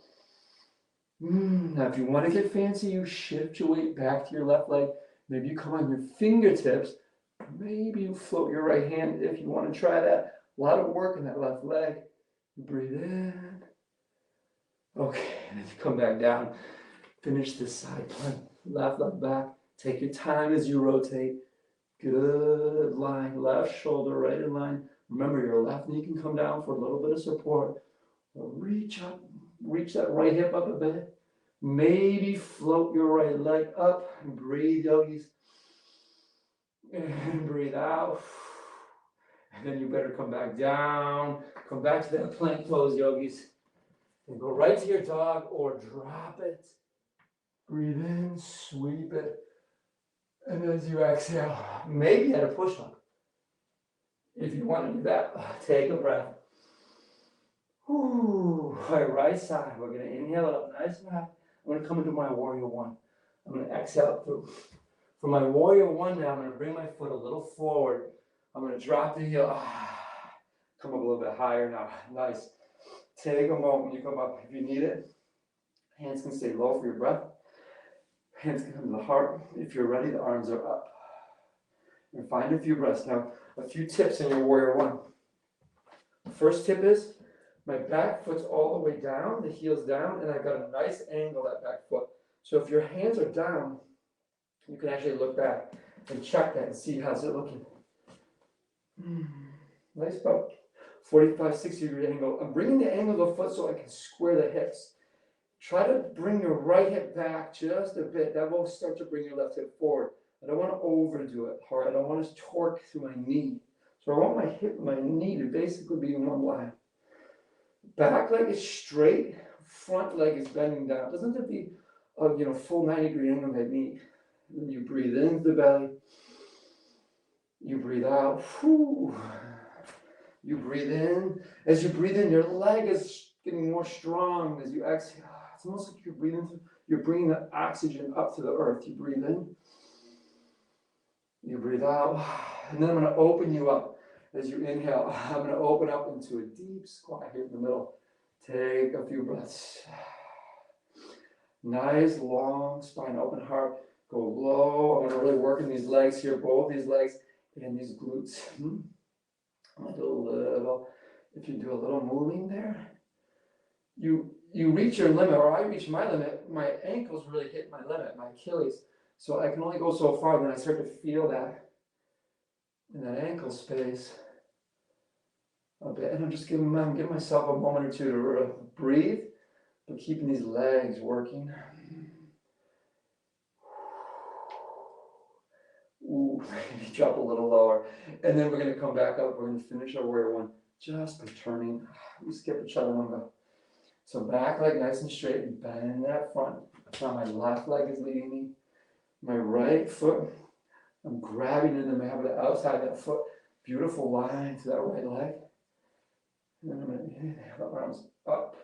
Now, if you want to get fancy, you shift your weight back to your left leg. Maybe you come on your fingertips. Maybe you float your right hand if you want to try that. A lot of work in that left leg. Breathe in. Okay, and then you come back down. Finish this side plank. Left leg back. Take your time as you rotate. Good line. Left shoulder right in line. Remember, your left knee can come down for a little bit of support. Reach up. Reach that right hip up a bit. Maybe float your right leg up. And breathe, yogis. And breathe out. And then you better come back down. Come back to that plank pose, yogis. And go right to your dog or drop it. Breathe in, sweep it. And as you exhale, maybe at a push-up. If you want to do that, take a breath. All right side. We're going to inhale it up nice and high. I'm going to come into my warrior one. I'm going to exhale through. For my warrior one now, I'm going to bring my foot a little forward. I'm going to drop the heel. Come up a little bit higher now. Nice. Take a moment when you come up. If you need it, hands can stay low for your breath. Hands can come to the heart. If you're ready, the arms are up. And find a few breaths. Now, a few tips in your warrior one. First tip is, my back foot's all the way down, the heel's down, and I've got a nice angle that back foot. So if your hands are down, you can actually look back and check that and see how's it looking. Nice, about 45, 60-degree angle. I'm bringing the angle of the foot so I can square the hips. Try to bring your right hip back just a bit. That will start to bring your left hip forward. I don't want to overdo it hard. I don't want to torque through my knee. So I want my hip and my knee to basically be in one line. Back leg is straight, front leg is bending down. It doesn't have to be a full 90-degree angle like me. Then you breathe into the belly. You breathe out. Whew. You breathe in. As you breathe in, your leg is getting more strong. As you exhale, it's almost like you're bringing the oxygen up to the earth. You breathe in. You breathe out. And then I'm going to open you up. As you inhale, I'm going to open up into a deep squat here in the middle. Take a few breaths. Nice, long spine, open heart. Go low. I'm going to really work in these legs here, both these legs and these glutes. I'm going to do a little, if you do a little moving there, you reach your limit, or I reach my limit. My ankles really hit my limit, my Achilles. So I can only go so far, then I start to feel that in that ankle space a bit. And I'm just giving myself a moment or two to breathe, but keeping these legs working. Ooh, maybe drop a little lower. And then we're going to come back up. We're going to finish our warrior one just by turning. We skip each other one go. So back leg nice and straight and bend that front. Now my left leg is leading me. My right foot, I'm grabbing into the mat with the outside of that foot. Beautiful line to that right leg. And then I'm going to inhale, arms up.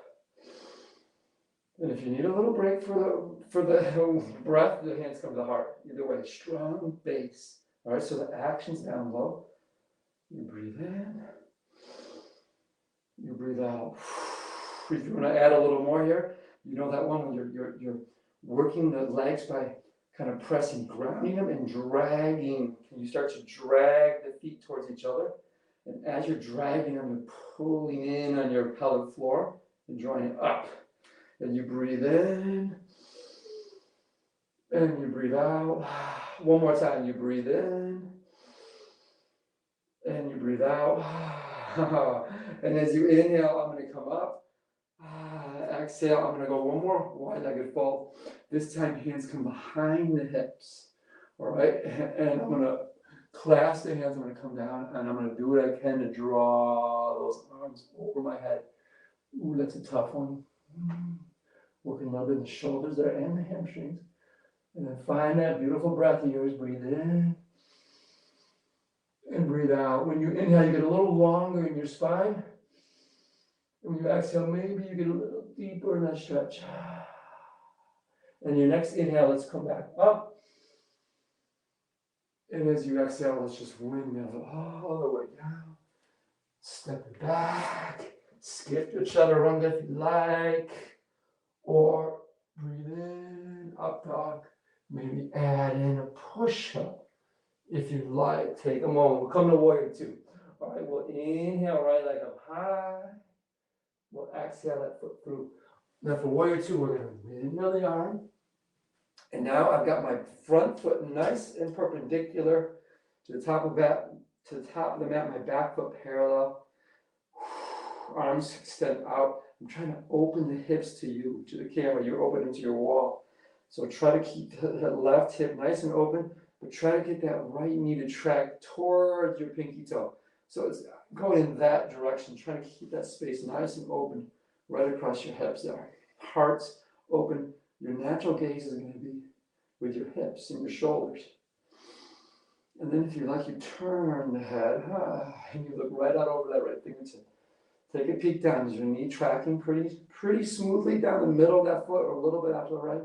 And if you need a little break for the breath, the hands come to the heart. Either way, strong base. All right, so the action's down low. You breathe in. You breathe out. If you want to add a little more here, you know that one when you're working the legs by kind of pressing, grounding them and dragging. Can you start to drag the feet towards each other? And as you're dragging them, you're pulling in on your pelvic floor and drawing it up. And you breathe in. And you breathe out. One more time. You breathe in. And you breathe out. And as you inhale, I'm going to come up. Exhale, I'm going to go one more wide-legged fold. This time, hands come behind the hips. All right? And I'm going to clasp the hands. I'm going to come down, and I'm going to do what I can to draw those arms over my head. Ooh, that's a tough one. Working a little bit in the shoulders there and the hamstrings. And then find that beautiful breath of yours. Breathe in. And breathe out. When you inhale, you get a little longer in your spine. And when you exhale, maybe you get a little deeper in that stretch. And your next inhale, let's come back up. And as you exhale, let's just windmill it all the way down. Step it back. Skip your chaturanga if you like. Or breathe in, up dog. Maybe add in a push-up if you like. Take a moment. We'll come to warrior two. All right, we'll inhale right leg up high. We'll exhale that foot through. Now for warrior two, we're going to windmill the arm. And now I've got my front foot nice and perpendicular to the top of the mat, my back foot parallel. Arms extend out. I'm trying to open the hips to you, to the camera. You're opening to your wall. So try to keep that left hip nice and open, but try to get that right knee to track towards your pinky toe. So it's going in that direction, trying to keep that space nice and open right across your hips there. Heart's open. Your natural gaze is going to be with your hips and your shoulders. And then if you like, you turn the head and you look right out over that right fingertip. Take a peek down. Is your knee tracking pretty smoothly down the middle of that foot or a little bit out to the right?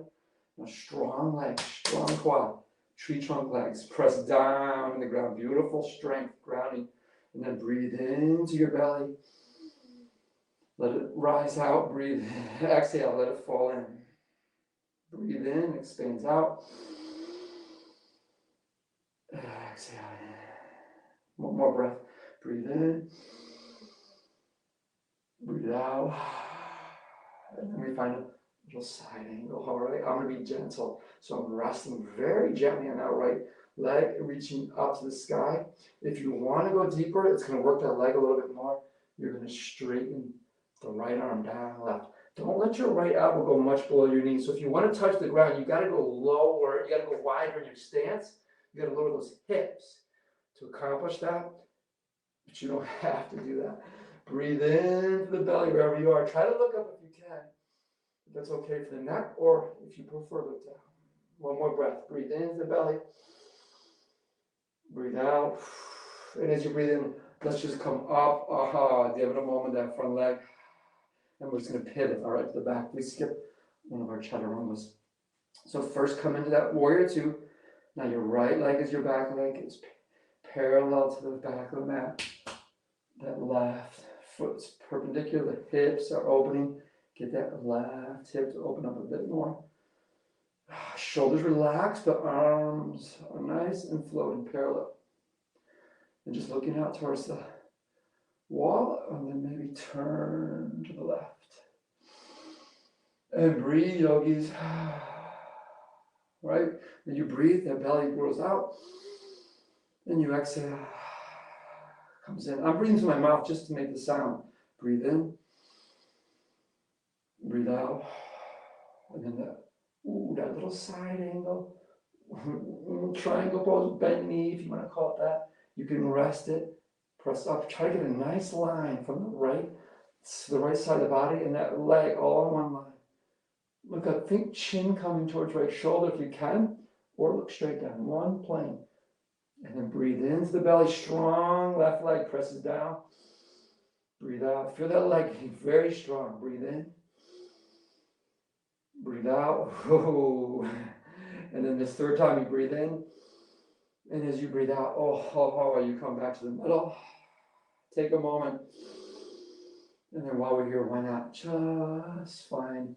Now strong legs, strong quad, tree trunk legs. Press down in the ground. Beautiful strength, grounding. And then breathe into your belly. Let it rise out. Breathe. Exhale. Let it fall in. Breathe in. Expands out. Exhale. One more breath. Breathe in. Breathe out. And then we find a little side angle. All right. I'm going to be gentle. So I'm resting very gently on that right leg, reaching up to the sky. If you want to go deeper, it's going to work that leg a little bit more. You're going to straighten the right arm down, left. Don't let your right elbow go much below your knee. So if you want to touch the ground, you got to go lower. You got to go wider in your stance. You got to lower those hips to accomplish that. But you don't have to do that. Breathe into the belly wherever you are. Try to look up if you can. If that's okay for the neck, or if you prefer, look down. One more breath. Breathe into the belly. Breathe out. And as you breathe in, let's just come up. Give it a moment, that front leg. And we're just going to pivot, all right, to the back. We skip one of our chaturangas. So first come into that warrior two. Now your right leg is your back leg. It's parallel to the back of the mat. That left foot's perpendicular. The hips are opening. Get that left hip to open up a bit more. Shoulders relaxed, but arms are nice and floating parallel. And just looking out towards the wall, and then maybe turn to the left. And breathe, yogis. Right? When you breathe, that belly grows out. And you exhale. Comes in. I'm breathing through my mouth just to make the sound. Breathe in. Breathe out. And then that little side angle. Triangle pose, bend knee, if you want to call it that. You can rest it. Press up. Try to get a nice line from the right to the right side of the body and that leg all in one line. Look up, think chin coming towards right shoulder if you can, or look straight down, one plane. And then breathe into the belly, strong left leg presses down. Breathe out, feel that leg very strong. Breathe in. Breathe out. And then this third time you breathe in. And as you breathe out, you come back to the middle. Take a moment. And then while we're here, why not just find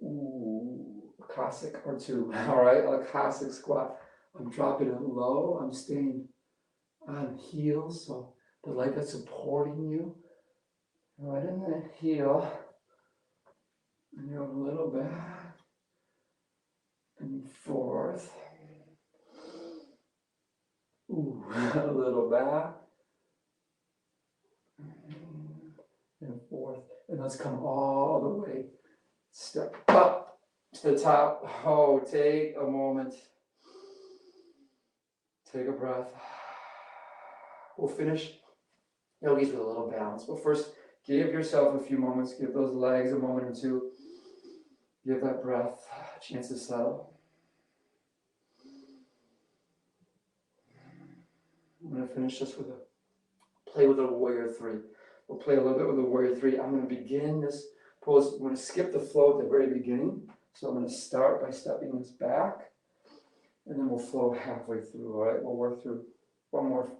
a Cossack or two. All right, a Cossack squat. I'm dropping it low. I'm staying on heels, so the leg that's supporting you. Right in the heel. And you're a little back and forth. A little back and forth. And let's come all the way. Step up to the top. Take a moment. Take a breath. We'll finish yogis with a little balance. But first, give yourself a few moments. Give those legs a moment or two. Give that breath a chance to settle. going to finish this with a play with a warrior three. We'll play a little bit with the warrior three. I'm going to begin this pose. I'm going to skip the flow at the very beginning. So I'm going to start by stepping this back, and then we'll flow halfway through. All right, we'll work through one more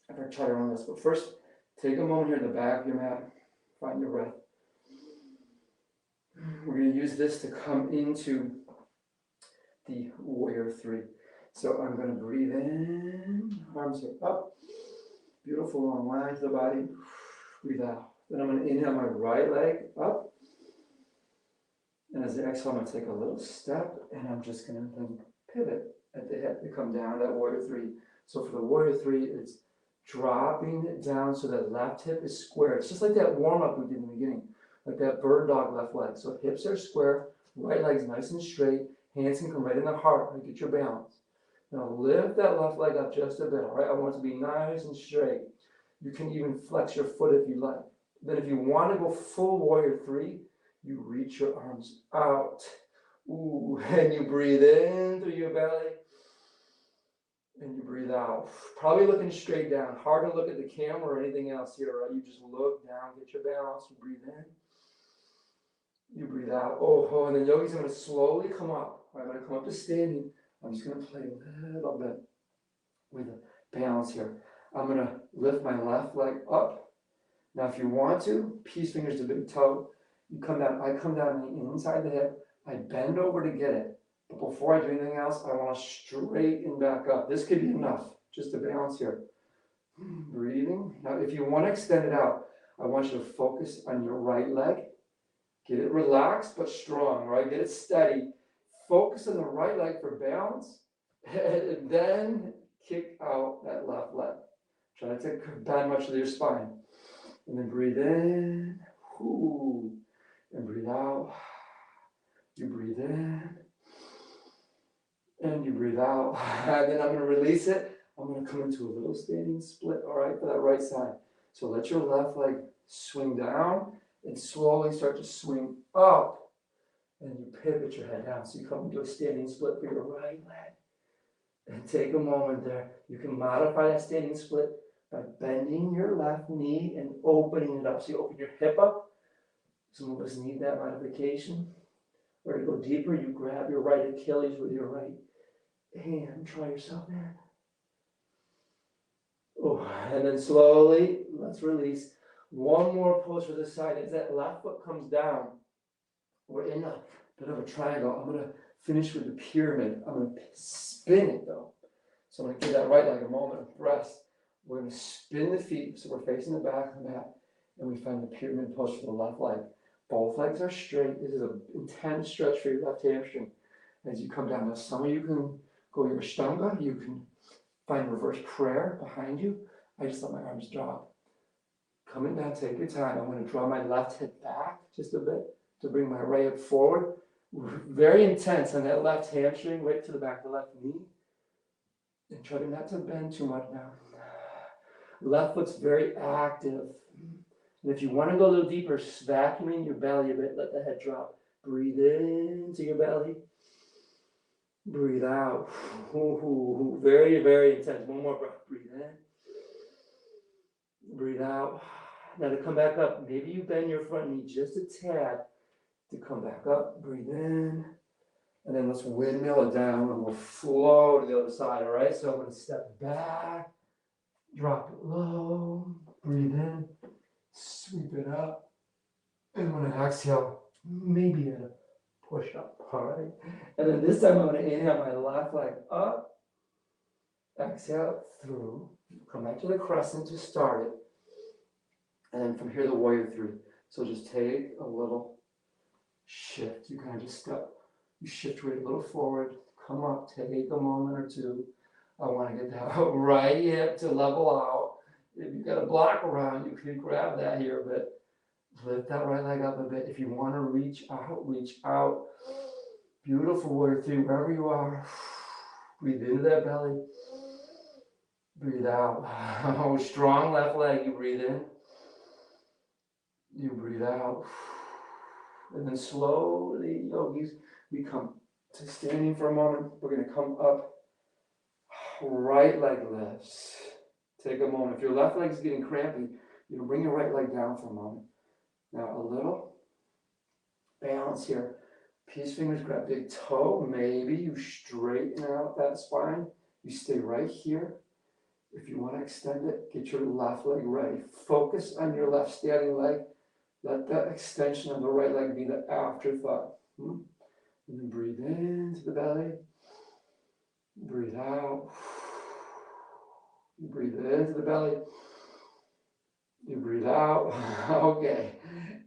effort try on this. But first, take a moment here in the back of your mat. Find your breath. We're going to use this to come into the warrior three. So I'm going to breathe in, arms are up. Beautiful long line to the body. Breathe out. Then I'm going to inhale my right leg up. And as I exhale, I'm going to take a little step, and I'm just going to then pivot at the hip to come down to that warrior three. So for the warrior three, it's dropping it down so that left hip is square. It's just like that warm-up we did in the beginning, like that bird dog left leg. So hips are square, right leg's nice and straight, hands can come right in the heart, right? Get your balance. Now lift that left leg up just a bit, all right? I want it to be nice and straight. You can even flex your foot if you like. Then if you want to go full warrior three, you reach your arms out. Ooh, and you breathe in through your belly. And you breathe out. Probably looking straight down. Hard to look at the camera or anything else here, right? You just look down, get your balance. You breathe in. You breathe out. Oh, and then yogi's going to slowly come up. I'm going to come up to standing. I'm just going to play a little bit with the balance here. I'm going to lift my left leg up. Now, if you want to, peace fingers to big toe. You come down. I come down the inside the hip. I bend over to get it. But before I do anything else, I want to straighten back up. This could be enough, just to balance here. Breathing. Now, if you want to extend it out, I want you to focus on your right leg. Get it relaxed but strong, right? Get it steady. Focus on the right leg for balance, and then kick out that left leg. Try not to bend much of your spine. And then breathe in, and breathe out. You breathe in, and you breathe out. And then I'm going to release it. I'm going to come into a little standing split, all right, for that right side. So let your left leg swing down and slowly start to swing up. And you pivot your head down. So you come into a standing split for your right leg. And take a moment there. You can modify that standing split by bending your left knee and opening it up. So you open your hip up. Some of us need that modification. Or to go deeper, you grab your right Achilles with your right hand. Try yourself there. Oh, and then slowly, let's release. One more pose for this side. As that left foot comes down, we're in a bit of a triangle. I'm going to finish with the pyramid. I'm going to spin it though. So I'm going to give that right leg a moment of rest. We're going to spin the feet so we're facing the back of the mat, and we find the pyramid pose for the left leg. Both legs are straight. This is an intense stretch for your left hamstring as you come down. Now, some of you can go your Ashtanga. You can find reverse prayer behind you. I just let my arms drop. Coming down, take your time. I'm going to draw my left hip back just a bit to bring my right hip forward. Very intense on that left hamstring, right to the back of the left knee. And try to not to bend too much now. Left foot's very active. And if you want to go a little deeper, vacuuming your belly a bit, let the head drop. Breathe into your belly. Breathe out. Very, very intense. One more breath. Breathe in. Breathe out. Now to come back up, maybe you bend your front knee just a tad to come back up. Breathe in. And then let's windmill it down and we'll flow to the other side, all right? So I'm going to step back, drop it low, breathe in, sweep it up. And when I exhale, maybe a push up, all right? And then this time I'm going to inhale my left leg up, exhale through, come back to the crescent to start it. And then from here, the warrior three. So just take a little shift. You kind of just step. You shift weight a little forward, come up, take a moment or two. I want to get that right hip to level out. If you've got a block around, you can grab that here a bit. Lift that right leg up a bit. If you want to reach out, reach out. Beautiful warrior three, wherever you are. Breathe into that belly. Breathe out. Oh, strong left leg. You breathe in. You breathe out. And then slowly, yogis, we come to standing for a moment. We're going to come up. Right leg lifts. Take a moment. If your left leg is getting crampy, you can bring your right leg down for a moment. Now a little balance here. Peace fingers, grab big toe. Maybe you straighten out that spine. You stay right here. If you want to extend it, get your left leg ready. Focus on your left standing leg. Let that extension of the right leg be the afterthought. And then breathe into the belly. Breathe out. You breathe into the belly. You breathe out. Okay.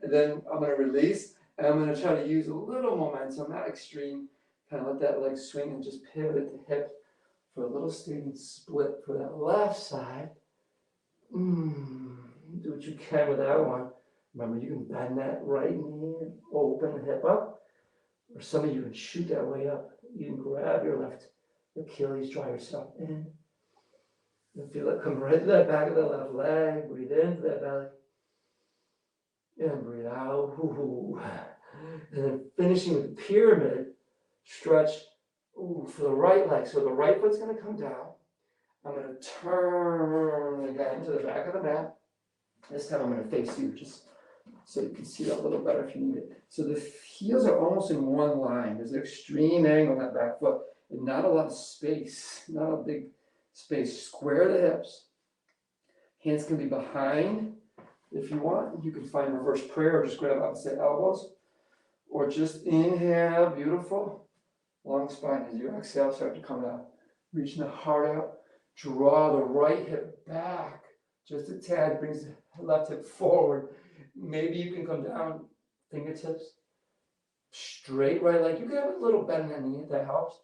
And then I'm going to release. And I'm going to try to use a little momentum, not extreme. Kind of let that leg swing and just pivot at the hip for a little standing split for that left side. Do what you can with that one. Remember, you can bend that right knee and open the hip up. Or some of you can shoot that way up. You can grab your left Achilles, draw yourself in. And feel it come right to that back of the left leg. Breathe into that belly. And breathe out. And then finishing with the pyramid stretch for the right leg. So the right foot's going to come down. I'm going to turn again to the back of the mat. This time I'm going to face you just so you can see that a little better if you need it. So the heels are almost in one line. There's an extreme angle on that back foot and not a lot of space, not a big space. Square the hips. Hands can be behind if you want. You can find reverse prayer or just grab opposite elbows. Or just inhale, beautiful. Long spine as you exhale, start to come down. Reaching the heart out. Draw the right hip back. Just a tad, brings the left hip forward. Maybe you can come down, fingertips. Straight right leg. You can have a little bend in the knee if that helps.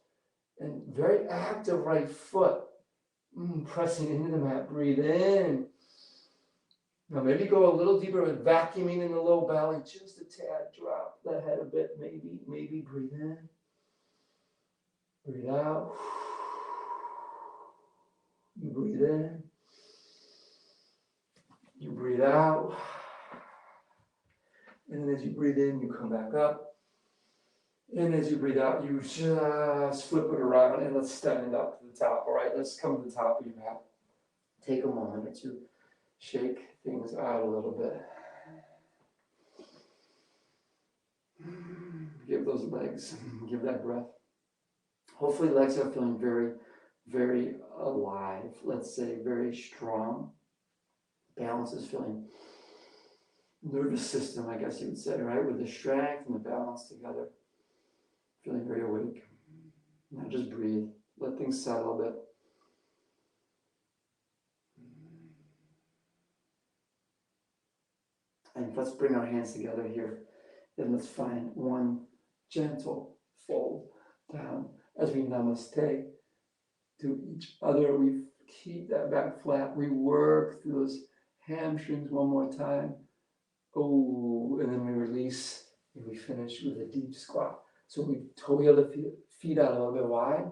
And very active right foot. Pressing into the mat. Breathe in. Now maybe go a little deeper with vacuuming in the low belly. Just a tad. Drop the head a bit. Maybe breathe in. Breathe out. You breathe in. You breathe out. And then as you breathe in, you come back up. And as you breathe out, you just flip it around and let's stand up to the top. All right, let's come to the top of your mat. Take a moment to shake things out a little bit. Give those legs, give that breath. Hopefully legs are feeling very, very alive. Let's say very strong. Balance is feeling, nervous system, I guess you would say, right? With the strength and the balance together. Feeling very awake. Now just breathe. Let things settle a bit. And let's bring our hands together here. And let's find one gentle fold down as we namaste to each other. We keep that back flat. We work through those hamstrings one more time. And then we release and we finish with a deep squat. So we toe the feet out a little bit wide.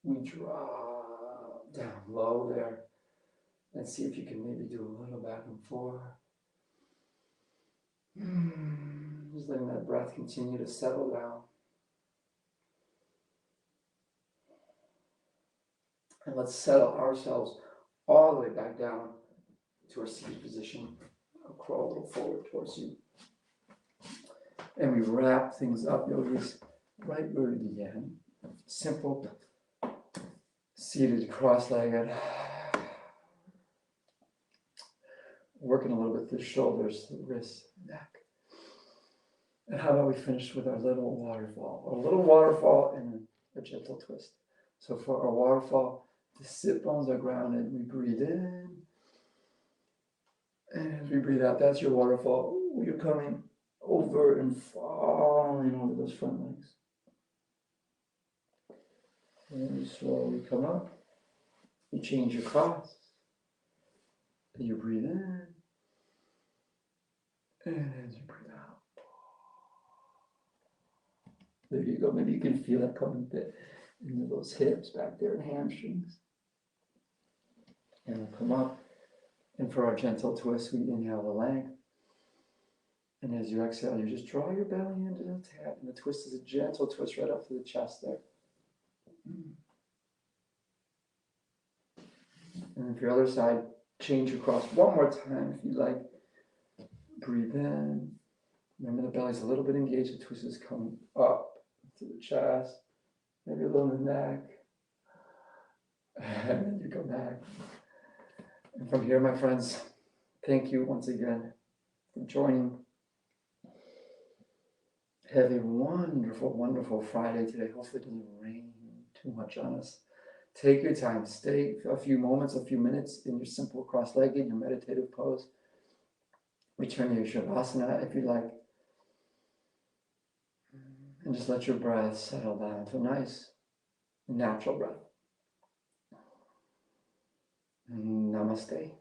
We drop down low there. And see if you can maybe do a little back and forth. Just letting that breath continue to settle down. And let's settle ourselves all the way back down to our seated position. I'll crawl a little forward towards you. And we wrap things up, yogis, right where we began. Simple, seated, cross-legged. Working a little bit the shoulders, the wrists, neck. And how about we finish with our little waterfall? A little waterfall and a gentle twist. So for our waterfall, the sit bones are grounded. We breathe in. And as we breathe out, that's your waterfall. You're coming over and falling over those front legs. And you slowly come up. You change your cross. And you breathe in. And as you breathe out. There you go. Maybe you can feel that coming a bit into those hips back there and hamstrings. And we'll come up. And for our gentle twist, we inhale the length. And as you exhale, you just draw your belly into the tab. And the twist is a gentle twist right up to the chest there. And then for your other side, Change across one more time if you like. Breathe in. Remember the belly's a little bit engaged. The twist is coming up to the chest, maybe a little in the neck. And then you go back. And from here, my friends, thank you once again for joining. Have a wonderful, wonderful Friday today. Hopefully it doesn't rain too much on us. Take your time. Stay a few moments, a few minutes in your simple cross-legged, your meditative pose. Return to your Shavasana if you like. And just let your breath settle down to a nice, natural breath. Namaste.